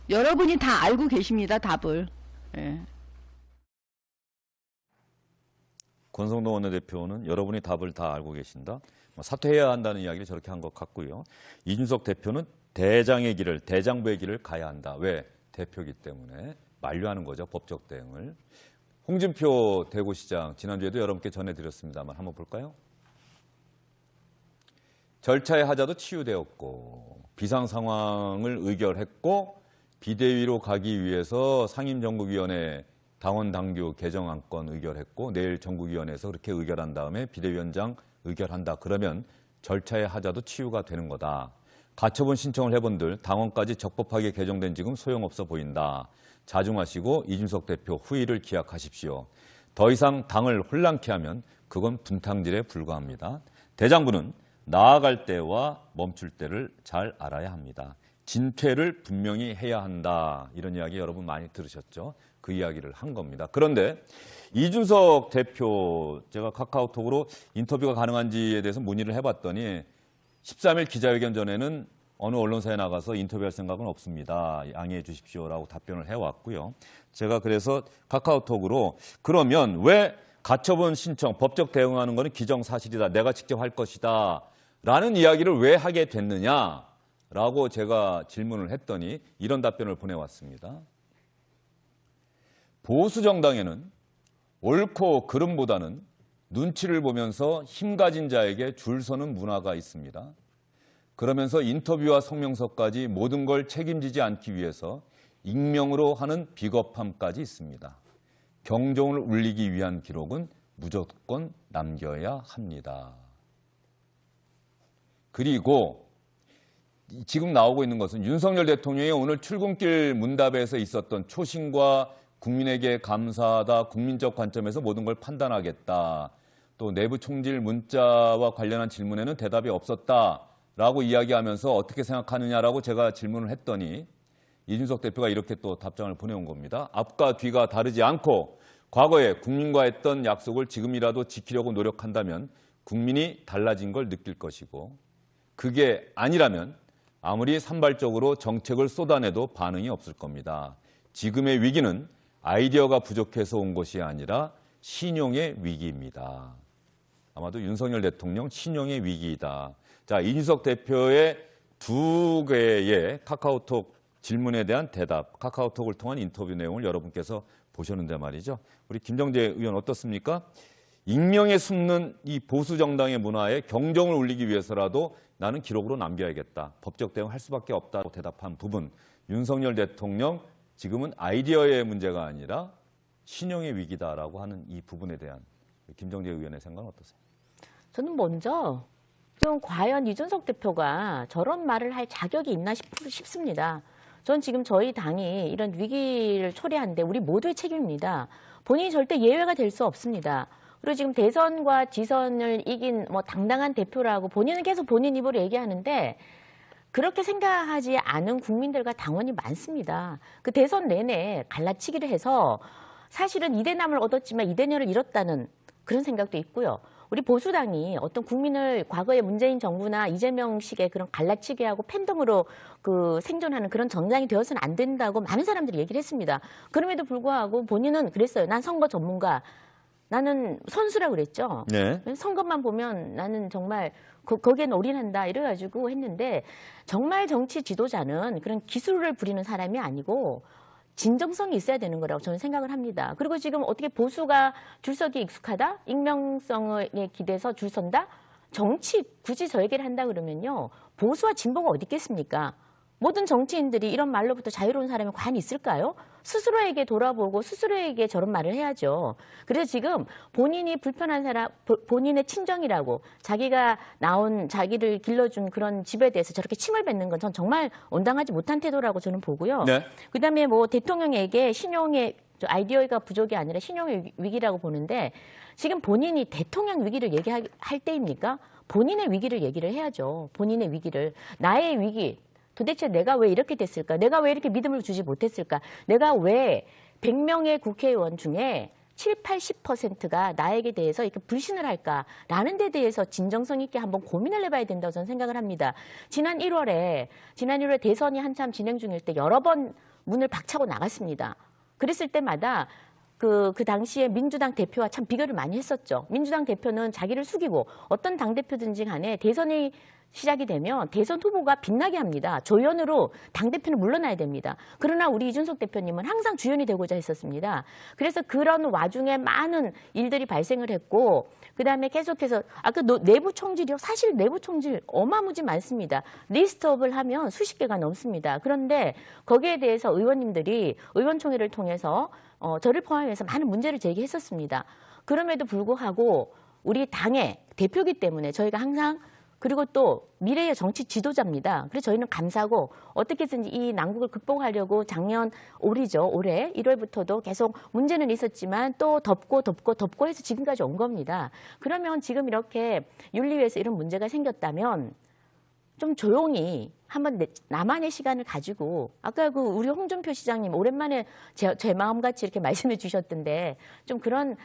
여러분이 다 알고 계십니다, 답을. 예. 권성동 원내대표는 여러분이 답을 다 알고 계신다. 사퇴해야 한다는 이야기를 저렇게 한 것 같고요. 이준석 대표는 대장의 길을, 대장부의 길을 가야 한다. 왜? 대표이기 때문에 만류하는 거죠, 법적 대응을. 홍준표 대구시장, 지난주에도 여러분께 전해드렸습니다만 한번 볼까요? 절차의 하자도 치유되었고 비상 상황을 의결했고 비대위로 가기 위해서 상임정국위원회 당원 당규 개정 안건 의결했고 내일 전국위원회에서 그렇게 의결한 다음에 비대위원장 의결한다. 그러면 절차의 하자도 치유가 되는 거다. 가처분 신청을 해본들 당원까지 적법하게 개정된 지금 소용없어 보인다. 자중하시고 이준석 대표 후의를 기약하십시오. 더 이상 당을 혼란케 하면 그건 분탕질에 불과합니다. 대장부는 나아갈 때와 멈출 때를 잘 알아야 합니다. 진퇴를 분명히 해야 한다. 이런 이야기 여러분 많이 들으셨죠? 그 이야기를 한 겁니다. 그런데 이준석 대표 제가 카카오톡으로 인터뷰가 가능한지에 대해서 문의를 해봤더니 13일 기자회견 전에는 어느 언론사에 나가서 인터뷰할 생각은 없습니다. 양해해 주십시오라고 답변을 해왔고요. 제가 그래서 카카오톡으로 그러면 왜 가처분 신청, 법적 대응하는 것은 기정사실이다. 내가 직접 할 것이다. 라는 이야기를 왜 하게 됐느냐라고 제가 질문을 했더니 이런 답변을 보내왔습니다. 보수 정당에는 옳고 그름보다는 눈치를 보면서 힘 가진 자에게 줄 서는 문화가 있습니다. 그러면서 인터뷰와 성명서까지 모든 걸 책임지지 않기 위해서 익명으로 하는 비겁함까지 있습니다. 경종을 울리기 위한 기록은 무조건 남겨야 합니다. 그리고 지금 나오고 있는 것은 윤석열 대통령이 오늘 출근길 문답에서 있었던 초심과 국민에게 감사하다, 국민적 관점에서 모든 걸 판단하겠다. 또 내부 총질 문자와 관련한 질문에는 대답이 없었다라고 이야기하면서 어떻게 생각하느냐라고 제가 질문을 했더니 이준석 대표가 이렇게 또 답장을 보내온 겁니다. 앞과 뒤가 다르지 않고 과거에 국민과 했던 약속을 지금이라도 지키려고 노력한다면 국민이 달라진 걸 느낄 것이고 그게 아니라면 아무리 산발적으로 정책을 쏟아내도 반응이 없을 겁니다. 지금의 위기는 아이디어가 부족해서 온 것이 아니라 신용의 위기입니다. 아마도 윤석열 대통령 신용의 위기이다. 자, 이준석 대표의 두 개의 카카오톡 질문에 대한 대답, 카카오톡을 통한 인터뷰 내용을 여러분께서 보셨는데 말이죠. 우리 김정재 의원 어떻습니까? 익명에 숨는 이 보수 정당의 문화에 경종을 울리기 위해서라도 나는 기록으로 남겨야겠다. 법적 대응할 수밖에 없다고 대답한 부분. 윤석열 대통령 지금은 아이디어의 문제가 아니라 신용의 위기다라고 하는 이 부분에 대한 김정재 의원의 생각은 어떠세요? 저는 먼저 좀 과연 이준석 대표가 저런 말을 할 자격이 있나 싶습니다. 전 지금 저희 당이 이런 위기를 초래한데 우리 모두의 책임입니다. 본인이 절대 예외가 될 수 없습니다. 그리고 지금 대선과 지선을 이긴 뭐 당당한 대표라고 본인은 계속 본인 입으로 얘기하는데 그렇게 생각하지 않은 국민들과 당원이 많습니다. 그 대선 내내 갈라치기를 해서 사실은 이대남을 얻었지만 이대녀를 잃었다는 그런 생각도 있고요. 우리 보수당이 어떤 국민을 과거의 문재인 정부나 이재명식의 그런 갈라치기하고 팬덤으로 그 생존하는 그런 정당이 되어서는 안 된다고 많은 사람들이 얘기를 했습니다. 그럼에도 불구하고 본인은 그랬어요. 난 선거 전문가, 나는 선수라고 그랬죠. 네. 선거만 보면 나는 정말 거기엔 올인한다 이래가지고 했는데 정말 정치 지도자는 그런 기술을 부리는 사람이 아니고 진정성이 있어야 되는 거라고 저는 생각을 합니다. 그리고 지금 어떻게 보수가 줄서기에 익숙하다? 익명성에 기대서 줄 선다? 정치 굳이 저 얘기를 한다 그러면요. 보수와 진보가 어디 있겠습니까? 모든 정치인들이 이런 말로부터 자유로운 사람이 과연 있을까요? 스스로에게 돌아보고 스스로에게 저런 말을 해야죠. 그래서 지금 본인이 불편한 사람, 본인의 친정이라고 자기가 나온 자기를 길러준 그런 집에 대해서 저렇게 침을 뱉는 건 전 정말 온당하지 못한 태도라고 저는 보고요. 네. 그다음에 뭐 대통령에게 신용의 아이디어가 부족이 아니라 신용의 위기라고 보는데 지금 본인이 대통령 위기를 얘기할 때입니까? 본인의 위기를 얘기를 해야죠. 본인의 위기를. 나의 위기. 도대체 내가 왜 이렇게 됐을까? 내가 왜 이렇게 믿음을 주지 못했을까? 내가 왜 100명의 국회의원 중에 80%가 나에게 대해서 이렇게 불신을 할까라는 데 대해서 진정성 있게 한번 고민을 해봐야 된다고 저는 생각을 합니다. 지난 1월에 대선이 한참 진행 중일 때 여러 번 문을 박차고 나갔습니다. 그랬을 때마다 그 당시에 민주당 대표와 참 비교를 많이 했었죠. 민주당 대표는 자기를 숙이고 어떤 당대표든지 간에 대선이 시작이 되면 대선 후보가 빛나게 합니다. 조연으로 당대표는 물러나야 됩니다. 그러나 우리 이준석 대표님은 항상 주연이 되고자 했었습니다. 그래서 그런 와중에 많은 일들이 발생을 했고 그다음에 계속해서 아까 내부 총질이요. 사실 내부 총질 어마무지 많습니다. 리스트업을 하면 수십 개가 넘습니다. 그런데 거기에 대해서 의원님들이 의원총회를 통해서 저를 포함해서 많은 문제를 제기했었습니다. 그럼에도 불구하고 우리 당의 대표기 때문에 저희가 항상 그리고 또 미래의 정치 지도자입니다. 그래서 저희는 감사하고 어떻게든지 이 난국을 극복하려고 올해 1월부터도 계속 문제는 있었지만 또 덮고 해서 지금까지 온 겁니다. 그러면 지금 이렇게 윤리위에서 이런 문제가 생겼다면 좀 조용히 한번 나만의 시간을 가지고 아까 우리 홍준표 시장님 오랜만에 제 마음같이 이렇게 말씀해 주셨던데 좀 그런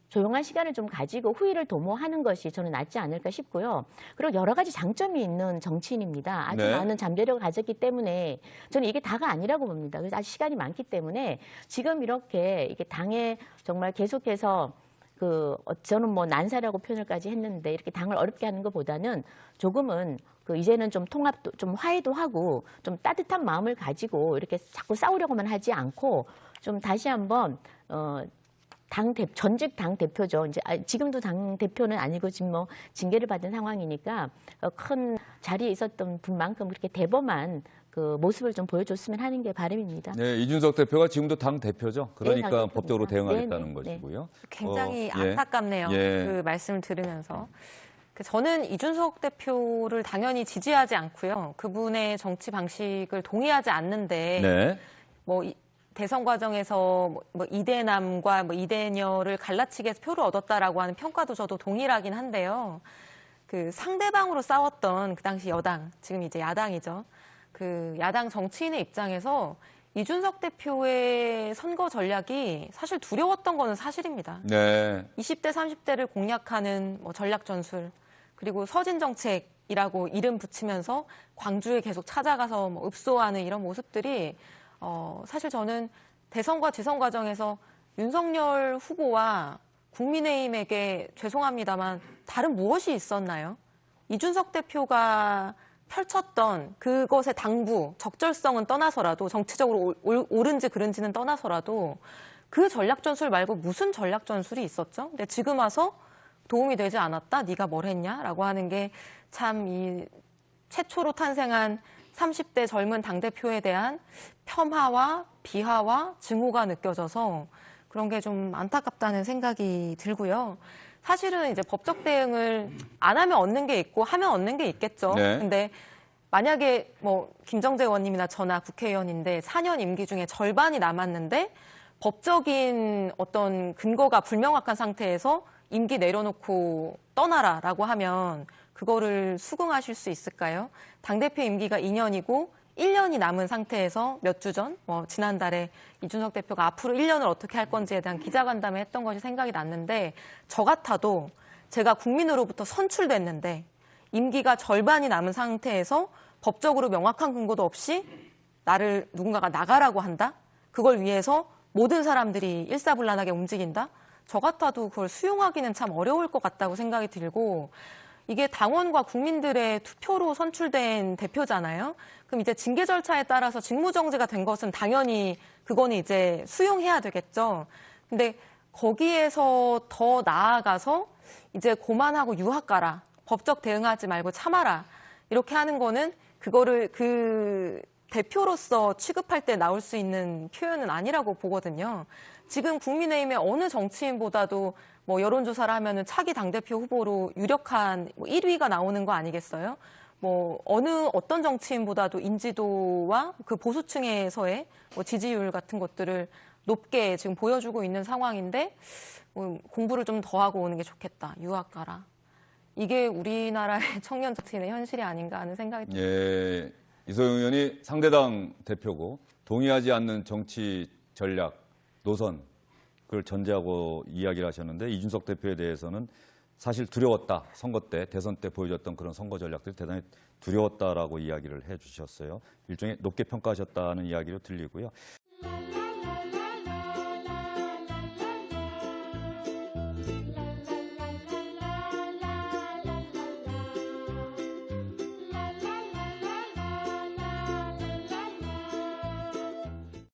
조용한 시간을 좀 가지고 후일을 도모하는 것이 저는 낫지 않을까 싶고요. 그리고 여러 가지 장점이 있는 정치인입니다. 아주 많은 잠재력을 가졌기 때문에 저는 이게 다가 아니라고 봅니다. 그래서 아직 시간이 많기 때문에 지금 이렇게 당에 정말 계속해서 저는 뭐 난사라고 표현을까지 했는데 이렇게 당을 어렵게 하는 것보다는 조금은 이제는 좀 통합도, 좀 화해도 하고 좀 따뜻한 마음을 가지고 이렇게 자꾸 싸우려고만 하지 않고 좀 다시 한번 전직 당 대표죠. 이제 지금도 당 대표는 아니고 지금 뭐 징계를 받은 상황이니까 큰 자리에 있었던 분만큼 그렇게 대범한 모습을 좀 보여줬으면 하는 게 바람입니다. 네, 이준석 대표가 지금도 당 대표죠. 그러니까 당 법적으로 대응하겠다는 네. 것이고요. 굉장히 안타깝네요. 그 말씀을 들으면서. 저는 이준석 대표를 당연히 지지하지 않고요. 그분의 정치 방식을 동의하지 않는데 대선 과정에서 이대남과 이대녀를 갈라치기 해서 표를 얻었다라고 하는 평가도 저도 동일하긴 한데요. 상대방으로 싸웠던 그 당시 여당, 지금 이제 야당이죠. 야당 정치인의 입장에서 이준석 대표의 선거 전략이 사실 두려웠던 거는 사실입니다. 네. 20대, 30대를 공략하는 전략 전술, 그리고 서진 정책이라고 이름 붙이면서 광주에 계속 찾아가서 읍소하는 이런 모습들이 사실 저는 대선과 재선 과정에서 윤석열 후보와 국민의힘에게 죄송합니다만 다른 무엇이 있었나요? 이준석 대표가 펼쳤던 그것의 당부, 적절성은 떠나서라도 정치적으로 옳은지 그른지는 떠나서라도 그 전략 전술 말고 무슨 전략 전술이 있었죠? 근데 지금 와서 도움이 되지 않았다? 네가 뭘 했냐? 라고 하는 게 참 이 최초로 탄생한 30대 젊은 당대표에 대한 폄하와 비하와 증오가 느껴져서 그런 게 좀 안타깝다는 생각이 들고요. 사실은 이제 법적 대응을 안 하면 얻는 게 있고 하면 얻는 게 있겠죠. 네. 근데 만약에 김정재 의원님이나 저나 국회의원인데 4년 임기 중에 절반이 남았는데 법적인 어떤 근거가 불명확한 상태에서 임기 내려놓고 떠나라라고 하면 그거를 수긍하실 수 있을까요? 당대표 임기가 2년이고 1년이 남은 상태에서 몇 주 전, 지난달에 이준석 대표가 앞으로 1년을 어떻게 할 건지에 대한 기자간담회 했던 것이 생각이 났는데 저 같아도 제가 국민으로부터 선출됐는데 임기가 절반이 남은 상태에서 법적으로 명확한 근거도 없이 나를 누군가가 나가라고 한다? 그걸 위해서 모든 사람들이 일사불란하게 움직인다? 저 같아도 그걸 수용하기는 참 어려울 것 같다고 생각이 들고 이게 당원과 국민들의 투표로 선출된 대표잖아요. 그럼 이제 징계 절차에 따라서 직무정지가 된 것은 당연히 그거는 이제 수용해야 되겠죠. 근데 거기에서 더 나아가서 이제 고만하고 유학 가라. 법적 대응하지 말고 참아라. 이렇게 하는 거는 그거를 대표로서 취급할 때 나올 수 있는 표현은 아니라고 보거든요. 지금 국민의힘의 어느 정치인보다도 여론조사를 하면은 차기 당대표 후보로 유력한 1위가 나오는 거 아니겠어요? 어떤 정치인보다도 인지도와 그 보수층에서의 지지율 같은 것들을 높게 지금 보여주고 있는 상황인데 공부를 좀 더 하고 오는 게 좋겠다. 유학 가라. 이게 우리나라의 청년 정치인의 현실이 아닌가 하는 생각이 듭니다. 예, 이소영 의원이 상대당 대표고 동의하지 않는 정치 전략, 노선 그걸 전제하고 이야기를 하셨는데 이준석 대표에 대해서는 사실 두려웠다. 선거 때, 대선 때 보여줬던 그런 선거 전략들이 대단히 두려웠다라고 이야기를 해 주셨어요. 일종의 높게 평가하셨다는 이야기로 들리고요.